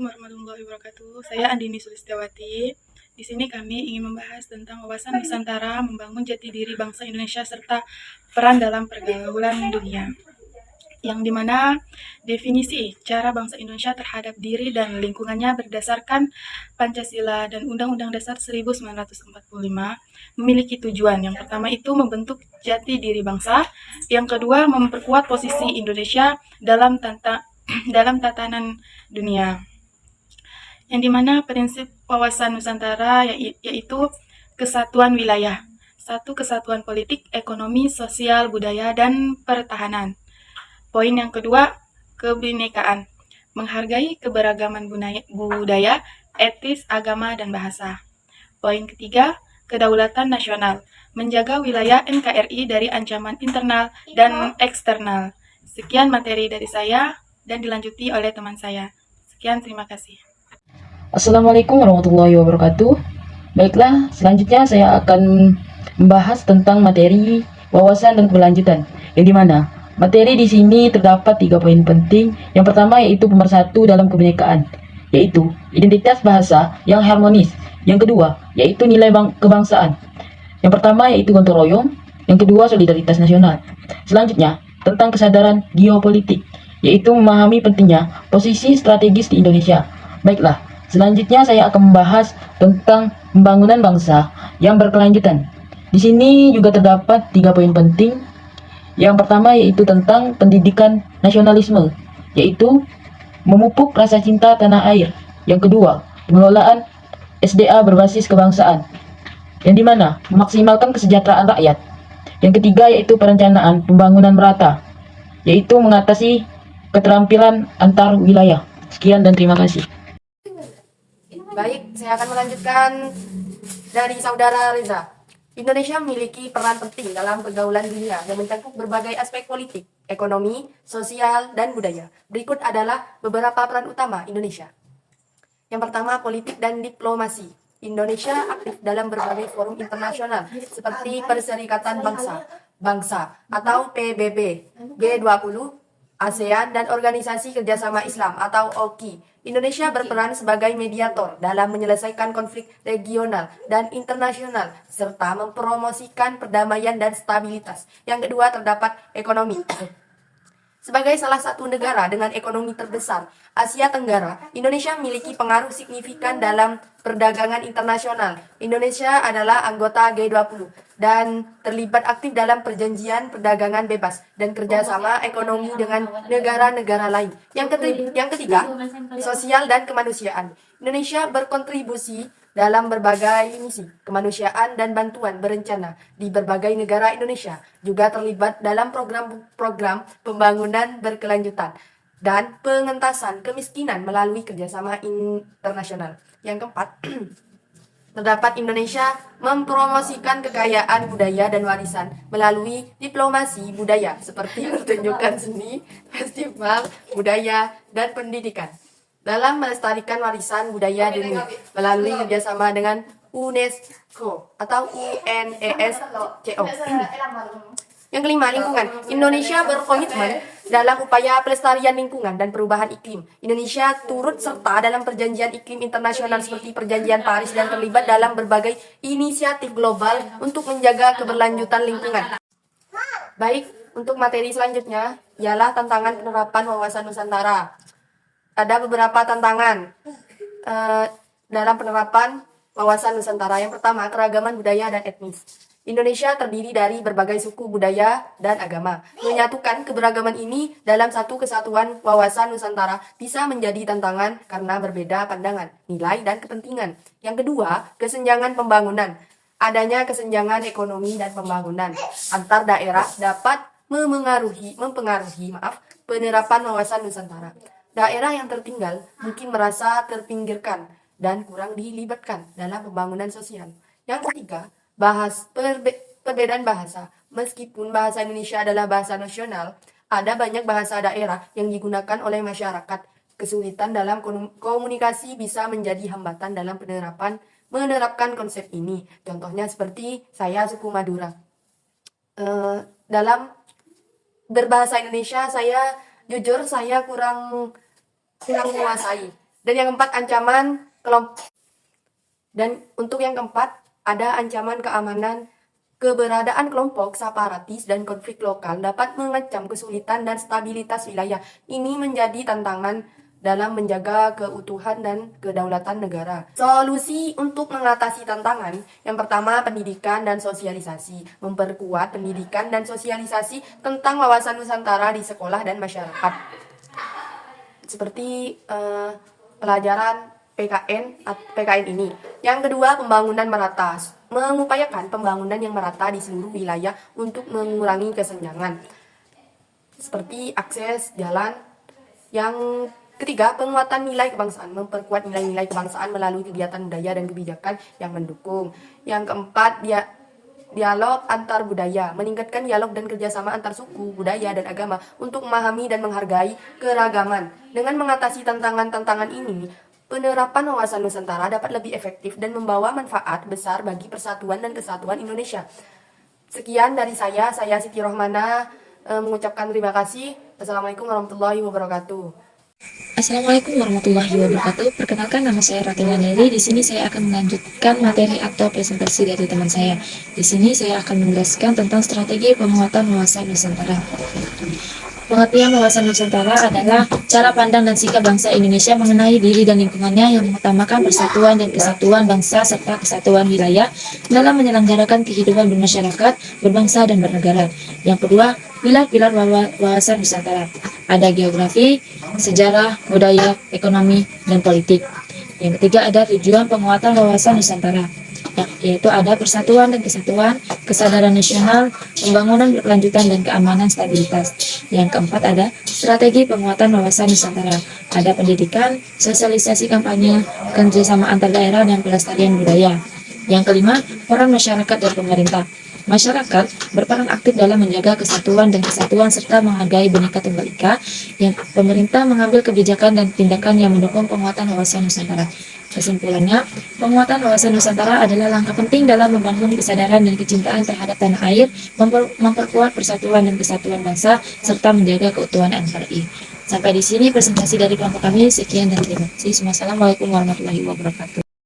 Assalamualaikum warahmatullahi wabarakatuh. Saya Andini Sulistiawati. Di sini kami ingin membahas tentang wawasan Nusantara membangun jati diri bangsa Indonesia serta peran dalam pergaulan dunia. Yang dimana definisi cara bangsa Indonesia terhadap diri dan lingkungannya berdasarkan Pancasila dan Undang-Undang Dasar 1945 memiliki tujuan. Yang pertama itu membentuk jati diri bangsa, yang kedua memperkuat posisi Indonesia dalam tatanan dunia. Yang dimana prinsip wawasan Nusantara yaitu kesatuan wilayah, satu kesatuan politik, ekonomi, sosial, budaya, dan pertahanan. Poin yang kedua, kebinekaan, menghargai keberagaman budaya, etis, agama, dan bahasa. Poin ketiga, kedaulatan nasional, menjaga wilayah NKRI dari ancaman internal dan eksternal. Sekian materi dari saya dan dilanjuti oleh teman saya. Sekian, terima kasih. Assalamualaikum warahmatullahi wabarakatuh. Baiklah, selanjutnya saya akan membahas tentang materi wawasan dan keberlanjutan. Yang dimana materi di sini terdapat 3 poin penting. Yang pertama yaitu pemersatu dalam kebinekaan, yaitu identitas bahasa yang harmonis. Yang kedua yaitu nilai kebangsaan. Yang pertama yaitu gotong royong. Yang kedua solidaritas nasional. Selanjutnya tentang kesadaran geopolitik, yaitu memahami pentingnya posisi strategis di Indonesia. Baiklah, selanjutnya saya akan membahas tentang pembangunan bangsa yang berkelanjutan. Di sini juga terdapat 3 poin penting. Yang pertama yaitu tentang pendidikan nasionalisme, yaitu memupuk rasa cinta tanah air. Yang kedua, pengelolaan SDA berbasis kebangsaan, yang dimana memaksimalkan kesejahteraan rakyat. Yang ketiga yaitu perencanaan pembangunan merata, yaitu mengatasi keterampilan antar wilayah. Sekian dan terima kasih. Baik, saya akan melanjutkan dari Saudara Reza. Indonesia memiliki peran penting dalam pergaulan dunia yang mencakup berbagai aspek politik, ekonomi, sosial, dan budaya. Berikut adalah beberapa peran utama Indonesia. Yang pertama, politik dan diplomasi. Indonesia aktif dalam berbagai forum internasional seperti Perserikatan Bangsa atau PBB, G20, ASEAN, dan Organisasi Kerjasama Islam atau OKI. Indonesia berperan sebagai mediator dalam menyelesaikan konflik regional dan internasional serta mempromosikan perdamaian dan stabilitas. Yang kedua, terdapat ekonomi. Sebagai salah satu negara dengan ekonomi terbesar Asia Tenggara, Indonesia memiliki pengaruh signifikan dalam perdagangan internasional. Indonesia adalah anggota G20 dan terlibat aktif dalam perjanjian perdagangan bebas dan kerjasama ekonomi dengan negara-negara lain. Yang ketiga, sosial dan kemanusiaan. Indonesia berkontribusi dalam berbagai misi kemanusiaan dan bantuan berencana di berbagai negara. Indonesia juga terlibat dalam program-program pembangunan berkelanjutan dan pengentasan kemiskinan melalui kerjasama internasional. Yang keempat, terdapat Indonesia mempromosikan kekayaan budaya dan warisan melalui diplomasi budaya seperti pertunjukan seni, festival budaya, dan pendidikan. Dalam melestarikan warisan budaya dunia melalui kerjasama dengan UNESCO atau UNESCO. Yang kelima, lingkungan. Indonesia berkomitmen dalam upaya pelestarian lingkungan dan perubahan iklim. Indonesia turut serta dalam perjanjian iklim internasional seperti Perjanjian Paris dan terlibat dalam berbagai inisiatif global untuk menjaga keberlanjutan lingkungan. Baik, untuk materi selanjutnya ialah tantangan penerapan wawasan Nusantara. Ada beberapa tantangan dalam penerapan wawasan Nusantara. Yang pertama, keragaman budaya dan etnis. Indonesia terdiri dari berbagai suku, budaya, dan agama. Menyatukan keberagaman ini dalam satu kesatuan wawasan Nusantara bisa menjadi tantangan karena berbeda pandangan, nilai, dan kepentingan. Yang kedua, kesenjangan pembangunan. Adanya kesenjangan ekonomi dan pembangunan antar daerah dapat mempengaruhi penerapan wawasan Nusantara. Daerah yang tertinggal mungkin merasa terpinggirkan dan kurang dilibatkan dalam pembangunan sosial. Yang ketiga, perbedaan bahasa. Meskipun bahasa Indonesia adalah bahasa nasional, ada banyak bahasa daerah yang digunakan oleh masyarakat. Kesulitan dalam komunikasi bisa menjadi hambatan dalam menerapkan konsep ini. Contohnya seperti saya suku Madura. Dalam berbahasa Indonesia, saya jujur kurang menguasai. Dan yang keempat, ancaman kelompok. Dan untuk yang keempat, ada ancaman keamanan. Keberadaan kelompok separatis dan konflik lokal dapat mengancam kesulitan dan stabilitas wilayah. Ini menjadi tantangan dalam menjaga keutuhan dan kedaulatan negara. Solusi untuk mengatasi tantangan, yang pertama, pendidikan dan sosialisasi. Memperkuat pendidikan dan sosialisasi tentang wawasan Nusantara di sekolah dan masyarakat. Seperti pelajaran PKN ini. Yang kedua, pembangunan merata. Mengupayakan pembangunan yang merata di seluruh wilayah untuk mengurangi kesenjangan. Seperti akses jalan. Yang ketiga, penguatan nilai kebangsaan. Memperkuat nilai-nilai kebangsaan melalui kegiatan budaya dan kebijakan yang mendukung. Yang keempat, dialog antar budaya, meningkatkan dialog dan kerjasama antar suku, budaya, dan agama untuk memahami dan menghargai keragaman. Dengan mengatasi tantangan-tantangan ini, penerapan wawasan Nusantara dapat lebih efektif dan membawa manfaat besar bagi persatuan dan kesatuan Indonesia. Sekian dari saya Siti Rohmana, mengucapkan terima kasih. Assalamualaikum warahmatullahi wabarakatuh. Assalamualaikum warahmatullahi wabarakatuh. Perkenalkan, nama saya Ratila Neri. Di sini saya akan melanjutkan materi atau presentasi dari teman saya. Di sini saya akan menjelaskan tentang strategi penguatan wawasan Nusantara. Pengertian wawasan Nusantara adalah cara pandang dan sikap bangsa Indonesia mengenai diri dan lingkungannya yang mengutamakan persatuan dan kesatuan bangsa serta kesatuan wilayah dalam menyelenggarakan kehidupan bermasyarakat, berbangsa, dan bernegara. Yang kedua, pilar-pilar wawasan Nusantara. Ada geografi, sejarah, budaya, ekonomi, dan politik. Yang ketiga, ada tujuan penguatan wawasan Nusantara, yaitu ada persatuan dan kesatuan, kesadaran nasional, pembangunan berkelanjutan, dan keamanan stabilitas. Yang keempat, ada strategi penguatan wawasan Nusantara. Ada pendidikan, sosialisasi kampanye, kerjasama antar daerah, dan pelestarian budaya. Yang kelima, peran masyarakat dan pemerintah. Masyarakat berperan aktif dalam menjaga kesatuan dan kesatuan serta menghargai Bhinneka Tunggal Ika. Yang pemerintah mengambil kebijakan dan tindakan yang mendukung penguatan wawasan Nusantara. Kesimpulannya, penguatan wawasan Nusantara adalah langkah penting dalam membangun kesadaran dan kecintaan terhadap tanah air, memperkuat persatuan dan kesatuan bangsa, serta menjaga keutuhan NKRI. Sampai di sini presentasi dari kelompok kami. Sekian dan terima kasih. Wassalamualaikum warahmatullahi wabarakatuh.